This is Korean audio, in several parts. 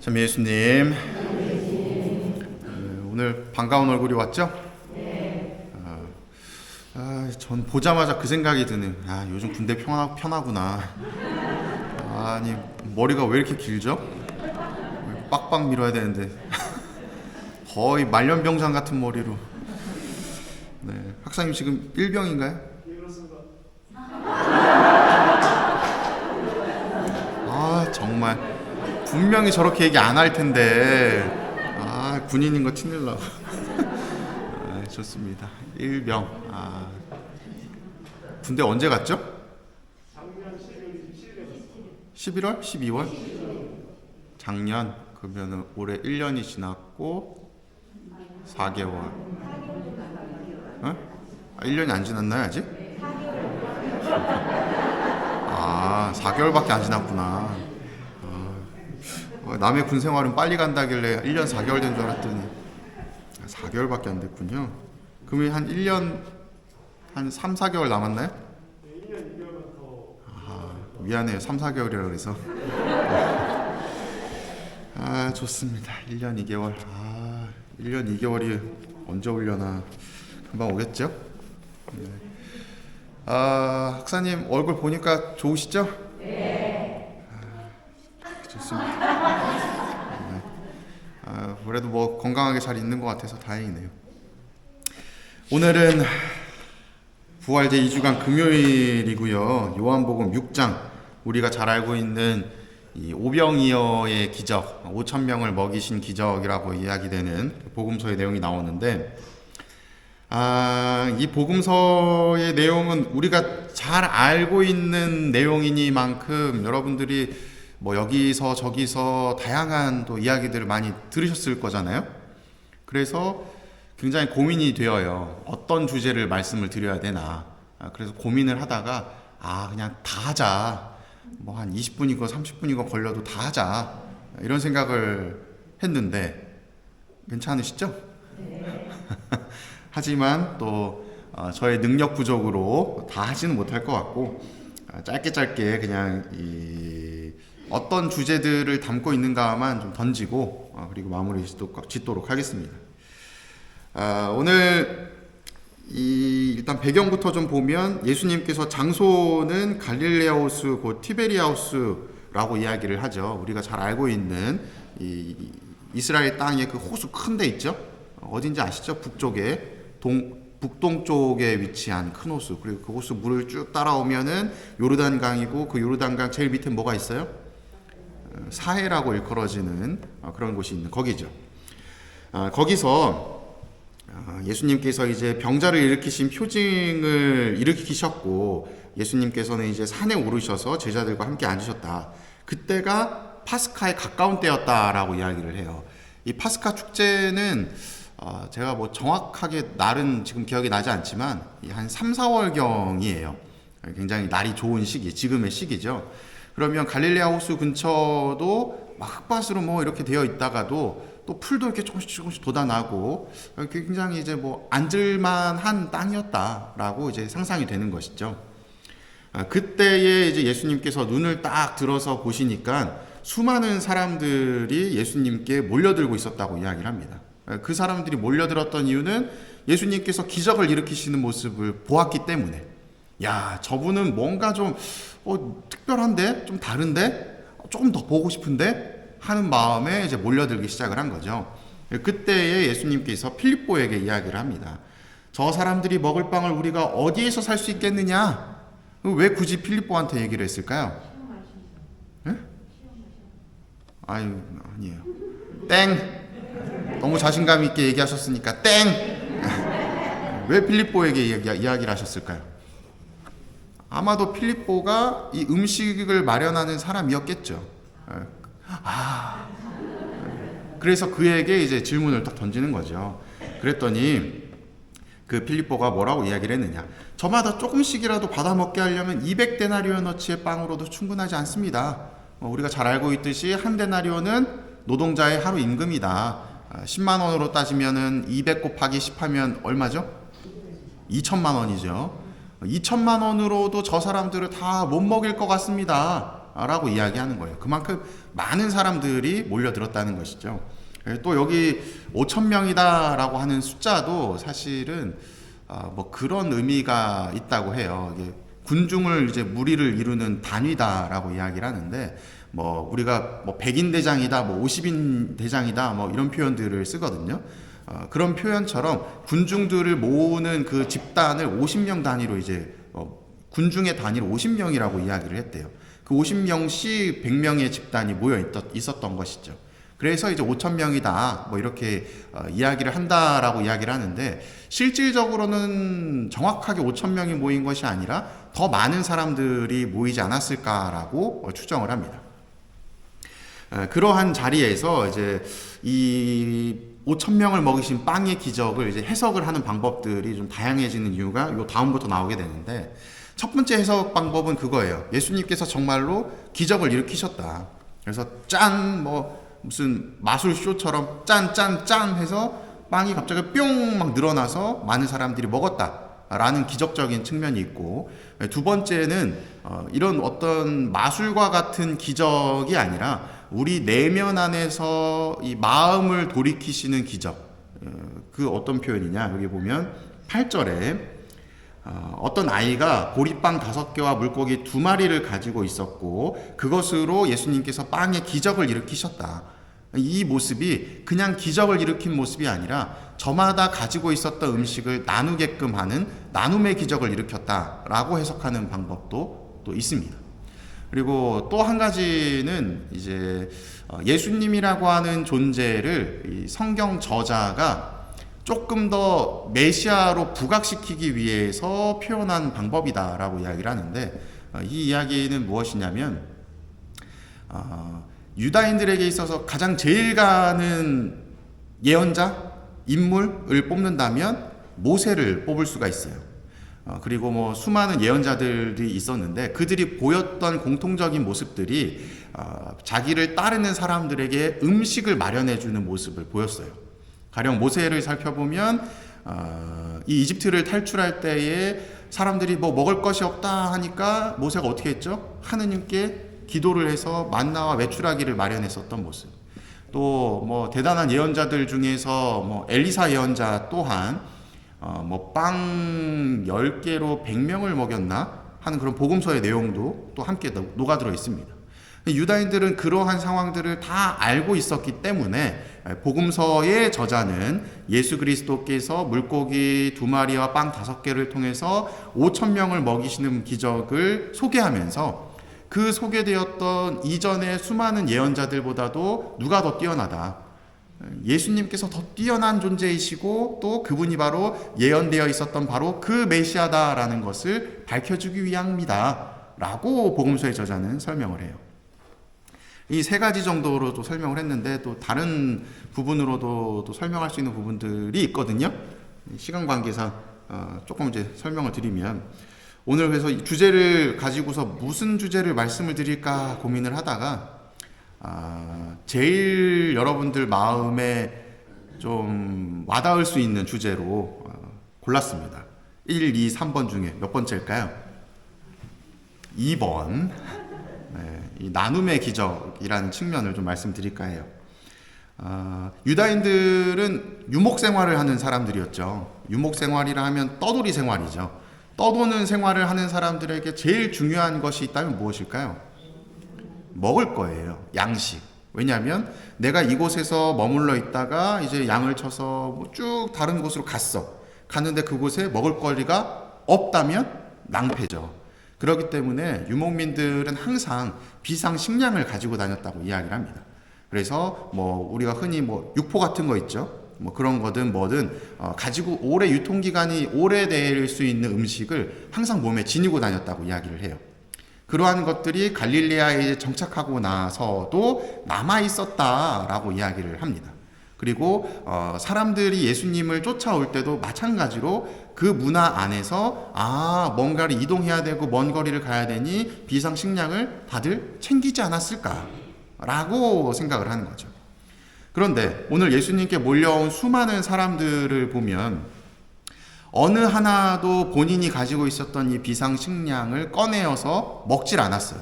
참 예수님, 오늘 반가운 얼굴이 왔죠? 전 보자마자 그 생각이 드는. 요즘 군대 편하구나. 아니 머리가 왜 이렇게 길죠? 빡빡 밀어야 되는데 거의 말년병장 같은 머리로. 네, 학사님 지금 일병인가요? 예, 그렇습니다. 정말 분명히 저렇게 얘기 안 할 텐데. 군인인 거 티내려고. 좋습니다. 일병. 군대 언제 갔죠? 작년 11월? 12월? 작년. 그러면 올해 1년이 지났고 4개월. 1년이 안 지났나요 아직? 4개월밖에 안 지났구나. 남의 군 생활은 빨리 간다길래 1년 4개월 된 줄 알았더니 4개월밖에 안 됐군요. 그러면 한 1년 한 3, 4개월 남았나요? 네, 1년 2개월만 더. 미안해요. 3, 4개월이라 그래서. 좋습니다. 1년 2개월. 1년 2개월이 언제 오려나. 금방 오겠죠? 네. 학사님 얼굴 보니까 좋으시죠? 네. 좋습니다. 네. 그래도 뭐 건강하게 잘 있는 것 같아서 다행이네요. 오늘은 부활제 2주간 금요일이고요. 요한복음 6장, 우리가 잘 알고 있는 이 오병이어의 기적, 5,000명을 먹이신 기적이라고 이야기되는 복음서의 내용이 나오는데, 이 복음서의 내용은 우리가 잘 알고 있는 내용이니만큼 여러분들이 뭐 여기서 저기서 다양한 또 이야기들을 많이 들으셨을 거잖아요. 그래서 굉장히 고민이 되어요. 어떤 주제를 말씀을 드려야 되나. 그래서 고민을 하다가 그냥 다 하자. 뭐 한 20분이고 30분이고 걸려도 다 하자. 이런 생각을 했는데 괜찮으시죠? 네. 하지만 또 저의 능력 부족으로 다 하지는 못할 것 같고, 짧게 그냥 어떤 주제들을 담고 있는가만 좀 던지고 그리고 마무리 짓도록 하겠습니다. 오늘 일단 배경부터 좀 보면 예수님께서 장소는 갈릴레아 호수 곧 티베리아호수라고 이야기를 하죠. 우리가 잘 알고 있는 이스라엘 땅에 그 호수 큰 데 있죠. 어딘지 아시죠? 북쪽에 북동쪽에 위치한 큰 호수. 그리고 그 호수 물을 쭉 따라오면은 요르단강이고, 그 요르단강 제일 밑에 뭐가 있어요? 사해라고 일컬어지는 그런 곳이 있는 거기죠. 거기서 예수님께서 이제 병자를 일으키신 표징을 일으키셨고, 예수님께서는 이제 산에 오르셔서 제자들과 함께 앉으셨다. 그때가 파스카에 가까운 때였다라고 이야기를 해요. 이 파스카 축제는 제가 뭐 정확하게 날은 지금 기억이 나지 않지만 한 3, 4월경이에요. 굉장히 날이 좋은 시기, 지금의 시기죠. 그러면 갈릴레아 호수 근처도 막 흙밭으로 뭐 이렇게 되어 있다가도 또 풀도 이렇게 조금씩 돋아나고 굉장히 이제 뭐 앉을만한 땅이었다라고 이제 상상이 되는 것이죠. 그때에 이제 예수님께서 눈을 딱 들어서 보시니까 수많은 사람들이 예수님께 몰려들고 있었다고 이야기를 합니다. 그 사람들이 몰려들었던 이유는 예수님께서 기적을 일으키시는 모습을 보았기 때문에, 저분은 뭔가 좀 특별한데? 좀 다른데? 조금 더 보고 싶은데? 하는 마음에 이제 몰려들기 시작을 한 거죠. 그때에 예수님께서 필립보에게 이야기를 합니다. 저 사람들이 먹을 빵을 우리가 어디에서 살 수 있겠느냐? 왜 굳이 필립보한테 얘기를 했을까요? 아니에요. 땡! 너무 자신감 있게 얘기하셨으니까 땡! 왜 필립보에게 이야기를 하셨을까요? 아마도 필립보가 이 음식을 마련하는 사람이었겠죠. 그래서 그에게 이제 질문을 딱 던지는 거죠. 그랬더니 그 필립보가 뭐라고 이야기를 했느냐. 저마다 조금씩이라도 받아먹게 하려면 200데나리온어치의 빵으로도 충분하지 않습니다. 우리가 잘 알고 있듯이 한 데나리온은 노동자의 하루 임금이다. 10만 원으로 따지면은 200 곱하기 10 하면 얼마죠? 2천만 원이죠. 2천만 원으로도 저 사람들을 다 못 먹일 것 같습니다. 라고 이야기하는 거예요. 그만큼 많은 사람들이 몰려들었다는 것이죠. 또 여기 5,000명이다 라고 하는 숫자도 사실은 뭐 그런 의미가 있다고 해요. 이게 군중을 이제 무리를 이루는 단위다라고 이야기를 하는데, 뭐 우리가 뭐 100인 대장이다, 뭐 50인 대장이다, 뭐 이런 표현들을 쓰거든요. 그런 표현처럼 군중들을 모으는 그 집단을 50명 단위로 이제 군중의 단위로 50명이라고 이야기를 했대요. 그 50명씩 100명의 집단이 모여 있었던 것이죠. 그래서 이제 5,000명이다 뭐 이렇게 이야기를 한다라고 이야기를 하는데, 실질적으로는 정확하게 5,000명이 모인 것이 아니라 더 많은 사람들이 모이지 않았을까라고 추정을 합니다. 그러한 자리에서 이제 이 5,000명을 먹이신 빵의 기적을 이제 해석을 하는 방법들이 좀 다양해지는 이유가 요 다음부터 나오게 되는데, 첫 번째 해석 방법은 그거예요. 예수님께서 정말로 기적을 일으키셨다. 그래서 짠 뭐 무슨 마술쇼처럼 짠 해서 빵이 갑자기 뿅 막 늘어나서 많은 사람들이 먹었다라는 기적적인 측면이 있고, 두 번째는 이런 어떤 마술과 같은 기적이 아니라 우리 내면 안에서 이 마음을 돌이키시는 기적. 그 어떤 표현이냐, 여기 보면 8절에 어떤 아이가 보리빵 5개와 물고기 2마리를 가지고 있었고 그것으로 예수님께서 빵의 기적을 일으키셨다. 이 모습이 그냥 기적을 일으킨 모습이 아니라 저마다 가지고 있었던 음식을 나누게끔 하는 나눔의 기적을 일으켰다라고 해석하는 방법도 또 있습니다. 그리고 또 한 가지는 이제 예수님이라고 하는 존재를 이 성경 저자가 조금 더 메시아로 부각시키기 위해서 표현한 방법이다라고 이야기를 하는데, 이 이야기는 무엇이냐면 유다인들에게 있어서 가장 제일 가는 예언자 인물을 뽑는다면 모세를 뽑을 수가 있어요. 그리고 뭐 수많은 예언자들이 있었는데 그들이 보였던 공통적인 모습들이 자기를 따르는 사람들에게 음식을 마련해 주는 모습을 보였어요. 가령 모세를 살펴보면 이 이집트를 탈출할 때에 사람들이 뭐 먹을 것이 없다 하니까 모세가 어떻게 했죠? 하느님께 기도를 해서 만나와 메추라기를 마련했었던 모습. 또 뭐 대단한 예언자들 중에서 뭐 엘리사 예언자 또한 뭐 빵 10개로 100명을 먹였나 하는 그런 복음서의 내용도 또 함께 녹아들어 있습니다. 유다인들은 그러한 상황들을 다 알고 있었기 때문에 복음서의 저자는 예수 그리스도께서 물고기 2마리와 빵 5개를 통해서 5,000명을 먹이시는 기적을 소개하면서 그 소개되었던 이전의 수많은 예언자들보다도 누가 더 뛰어나다, 예수님께서 더 뛰어난 존재이시고 또 그분이 바로 예언되어 있었던 바로 그 메시아다라는 것을 밝혀주기 위함이다 라고 복음서의 저자는 설명을 해요. 이 세 가지 정도로 또 설명을 했는데 또 다른 부분으로도 또 설명할 수 있는 부분들이 있거든요. 시간 관계상 조금 이제 설명을 드리면, 오늘 그래서 이 주제를 가지고서 무슨 주제를 말씀을 드릴까 고민을 하다가 제일 여러분들 마음에 좀 와닿을 수 있는 주제로 골랐습니다. 1, 2, 3번 중에 몇 번째일까요? 2번. 이 나눔의 기적이라는 측면을 좀 말씀드릴까 해요. 유다인들은 유목 생활을 하는 사람들이었죠. 유목 생활이라 하면 떠돌이 생활이죠. 떠도는 생활을 하는 사람들에게 제일 중요한 것이 있다면 무엇일까요? 먹을 거예요. 양식. 왜냐하면 내가 이곳에서 머물러 있다가 이제 양을 쳐서 쭉 다른 곳으로 갔는데 그곳에 먹을 거리가 없다면 낭패죠. 그렇기 때문에 유목민들은 항상 비상식량을 가지고 다녔다고 이야기를 합니다. 그래서 뭐 우리가 흔히 뭐 육포 같은 거 있죠. 뭐 그런 거든 뭐든 가지고 오래 유통기간이 오래될 수 있는 음식을 항상 몸에 지니고 다녔다고 이야기를 해요. 그러한 것들이 갈릴레아에 정착하고 나서도 남아 있었다라고 이야기를 합니다. 그리고 사람들이 예수님을 쫓아올 때도 마찬가지로 그 문화 안에서 뭔가를 이동해야 되고 먼 거리를 가야 되니 비상식량을 다들 챙기지 않았을까라고 생각을 하는 거죠. 그런데 오늘 예수님께 몰려온 수많은 사람들을 보면 어느 하나도 본인이 가지고 있었던 이 비상식량을 꺼내어서 먹질 않았어요.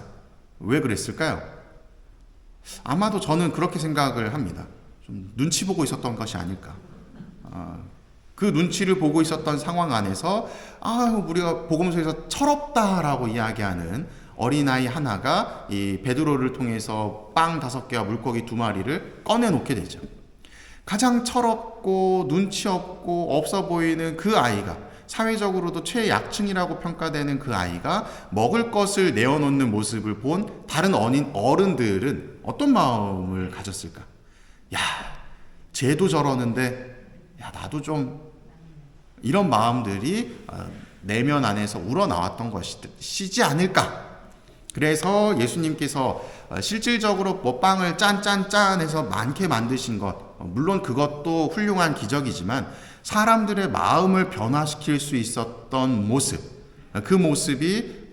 왜 그랬을까요? 아마도 저는 그렇게 생각을 합니다. 좀 눈치 보고 있었던 것이 아닐까. 그 눈치를 보고 있었던 상황 안에서 우리가 복음서에서 철없다라고 이야기하는 어린아이 하나가 이 베드로를 통해서 빵 5개와 물고기 2마리를 꺼내놓게 되죠. 가장 철없고 눈치 없고 없어 보이는 그 아이가, 사회적으로도 최약층이라고 평가되는 그 아이가 먹을 것을 내어놓는 모습을 본 다른 어른들은 어떤 마음을 가졌을까? 야, 쟤도 저러는데 나도 좀, 이런 마음들이 내면 안에서 우러나왔던 것이지 않을까. 그래서 예수님께서 실질적으로 뭐 빵을 짠 해서 많게 만드신 것, 물론 그것도 훌륭한 기적이지만 사람들의 마음을 변화시킬 수 있었던 모습, 그 모습이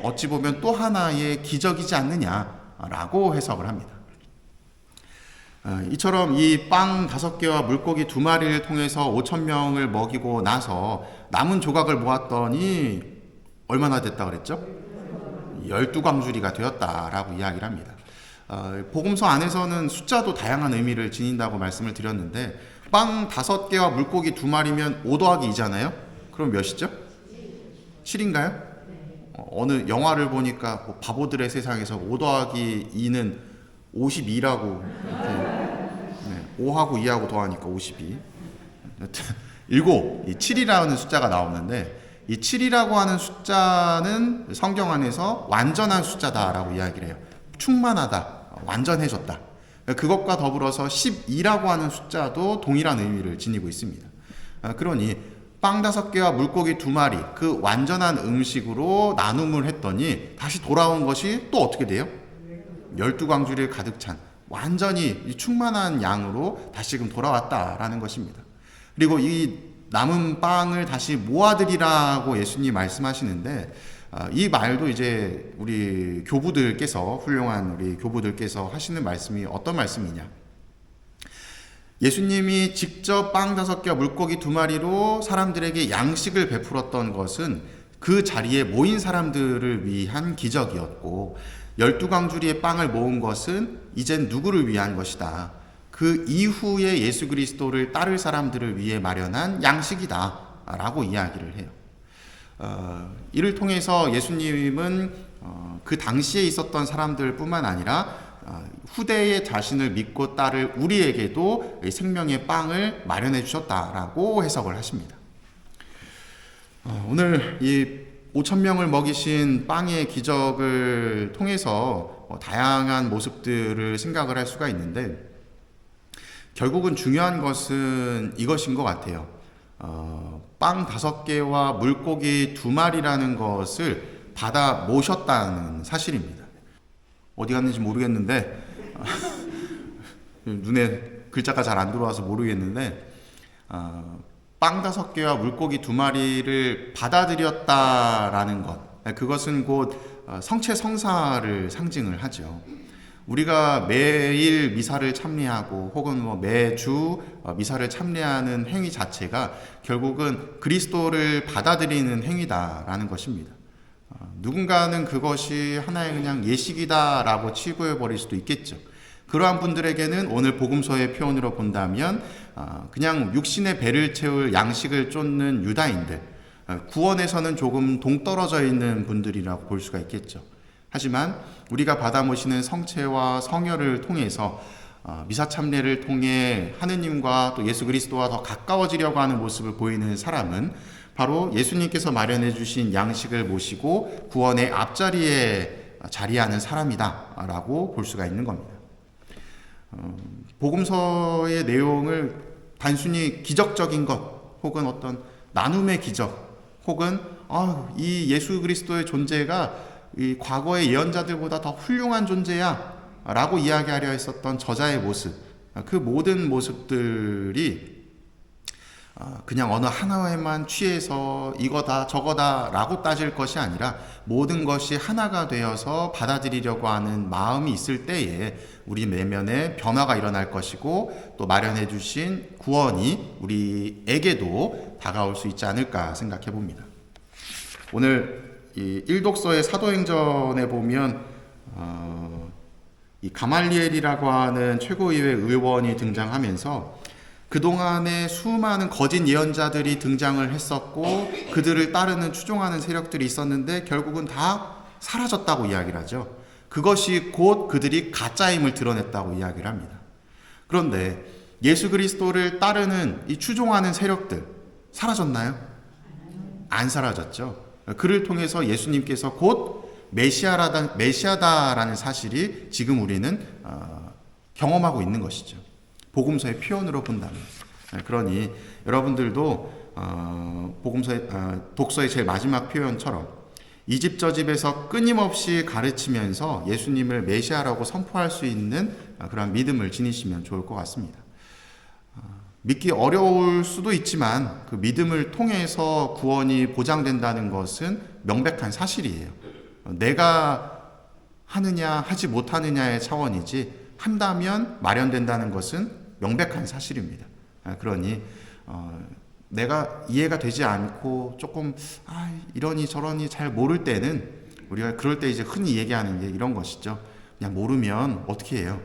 어찌 보면 또 하나의 기적이지 않느냐라고 해석을 합니다. 이처럼 이 빵 5개와 물고기 2마리를 통해서 5,000명을 먹이고 나서 남은 조각을 모았더니 얼마나 됐다 그랬죠? 12광주리가 되었다라고 이야기를 합니다. 복음서 안에서는 숫자도 다양한 의미를 지닌다고 말씀을 드렸는데, 빵 5개와 물고기 2마리면 5 더하기 2잖아요? 그럼 몇이죠? 7인가요? 어느 영화를 보니까 뭐 바보들의 세상에서 5 더하기 2는 52라고 이렇게, 5하고 2하고 더하니까 52. 7, 이 7이라는 숫자가 나오는데, 이 7이라고 하는 숫자는 성경 안에서 완전한 숫자다라고 이야기를 해요. 충만하다, 완전해졌다. 그것과 더불어서 12라고 하는 숫자도 동일한 의미를 지니고 있습니다. 그러니 빵 5개와 물고기 2마리, 그 완전한 음식으로 나눔을 했더니 다시 돌아온 것이 또 어떻게 돼요? 12광주리를 가득 찬 완전히 충만한 양으로 다시금 돌아왔다라는 것입니다. 그리고 이 남은 빵을 다시 모아드리라고 예수님 말씀하시는데, 이 말도 이제 우리 교부들께서, 훌륭한 우리 교부들께서 하시는 말씀이 어떤 말씀이냐? 예수님이 직접 빵 5개와 물고기 2마리로 사람들에게 양식을 베풀었던 것은 그 자리에 모인 사람들을 위한 기적이었고, 12광주리의 빵을 모은 것은 이젠 누구를 위한 것이다. 그 이후에 예수 그리스도를 따를 사람들을 위해 마련한 양식이다 라고 이야기를 해요. 이를 통해서 예수님은 그 당시에 있었던 사람들 뿐만 아니라 후대의 자신을 믿고 따를 우리에게도 생명의 빵을 마련해 주셨다라고 해석을 하십니다. 오늘 이 5,000명을 먹이신 빵의 기적을 통해서 다양한 모습들을 생각을 할 수가 있는데, 결국은 중요한 것은 이것인 것 같아요. 빵 5개와 물고기 2마리라는 것을 받아 모셨다는 사실입니다. 어디 갔는지 모르겠는데 눈에 글자가 잘 안 들어와서 모르겠는데, 빵 5개와 물고기 2마리를 받아들였다라는 것, 그것은 곧 성체 성사를 상징을 하죠. 우리가 매일 미사를 참례하고 혹은 뭐 매주 미사를 참례하는 행위 자체가 결국은 그리스도를 받아들이는 행위다라는 것입니다. 누군가는 그것이 하나의 그냥 예식이다라고 치부해 버릴 수도 있겠죠. 그러한 분들에게는 오늘 복음서의 표현으로 본다면 그냥 육신의 배를 채울 양식을 쫓는 유다인들, 구원에서는 조금 동떨어져 있는 분들이라고 볼 수가 있겠죠. 하지만 우리가 받아 모시는 성체와 성혈을 통해서 미사 참례를 통해 하느님과 또 예수 그리스도와 더 가까워지려고 하는 모습을 보이는 사람은 바로 예수님께서 마련해 주신 양식을 모시고 구원의 앞자리에 자리하는 사람이다 라고 볼 수가 있는 겁니다. 복음서의 내용을 단순히 기적적인 것 혹은 어떤 나눔의 기적 혹은 이 예수 그리스도의 존재가 이 과거의 예언자들보다 더 훌륭한 존재야 라고 이야기하려 했었던 저자의 모습, 그 모든 모습들이 그냥 어느 하나에만 취해서 이거다 저거다 라고 따질 것이 아니라 모든 것이 하나가 되어서 받아들이려고 하는 마음이 있을 때에 우리 내면에 변화가 일어날 것이고, 또 마련해 주신 구원이 우리에게도 다가올 수 있지 않을까 생각해 봅니다. 오늘 이 일독서의 사도행전에 보면 이 가말리엘이라고 하는 최고의회 의원이 등장하면서 그동안에 수많은 거짓 예언자들이 등장을 했었고 그들을 따르는 추종하는 세력들이 있었는데 결국은 다 사라졌다고 이야기를 하죠. 그것이 곧 그들이 가짜임을 드러냈다고 이야기를 합니다. 그런데 예수 그리스도를 따르는 이 추종하는 세력들 사라졌나요? 안 사라졌죠. 그를 통해서 예수님께서 곧 메시아다라는 사실이 지금 우리는 경험하고 있는 것이죠. 복음서의 표현으로 본다면. 그러니 여러분들도 복음서의 독서의 제일 마지막 표현처럼 이 집 저 집에서 끊임없이 가르치면서 예수님을 메시아라고 선포할 수 있는 그런 믿음을 지니시면 좋을 것 같습니다. 믿기 어려울 수도 있지만 그 믿음을 통해서 구원이 보장된다는 것은 명백한 사실이에요. 내가 하느냐 하지 못하느냐의 차원이지 한다면 마련된다는 것은 명백한 사실입니다. 그러니 내가 이해가 되지 않고 조금 이러니 저러니 잘 모를 때는 우리가 그럴 때 이제 흔히 얘기하는 게 이런 것이죠. 그냥 모르면 어떻게 해요?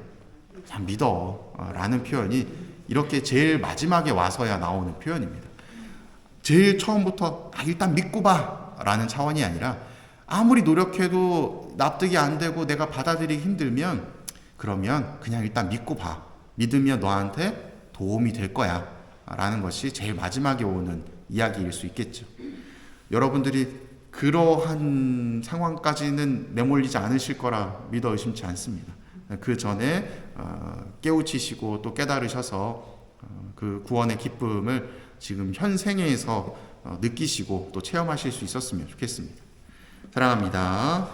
그냥 믿어 라는 표현이 이렇게 제일 마지막에 와서야 나오는 표현입니다. 제일 처음부터 일단 믿고 봐 라는 차원이 아니라 아무리 노력해도 납득이 안 되고 내가 받아들이기 힘들면 그러면 그냥 일단 믿고 봐. 믿으면 너한테 도움이 될 거야 라는 것이 제일 마지막에 오는 이야기일 수 있겠죠. 여러분들이 그러한 상황까지는 내몰리지 않으실 거라 믿어 의심치 않습니다. 그 전에 깨우치시고 또 깨달으셔서 그 구원의 기쁨을 지금 현생에서 느끼시고 또 체험하실 수 있었으면 좋겠습니다. 사랑합니다.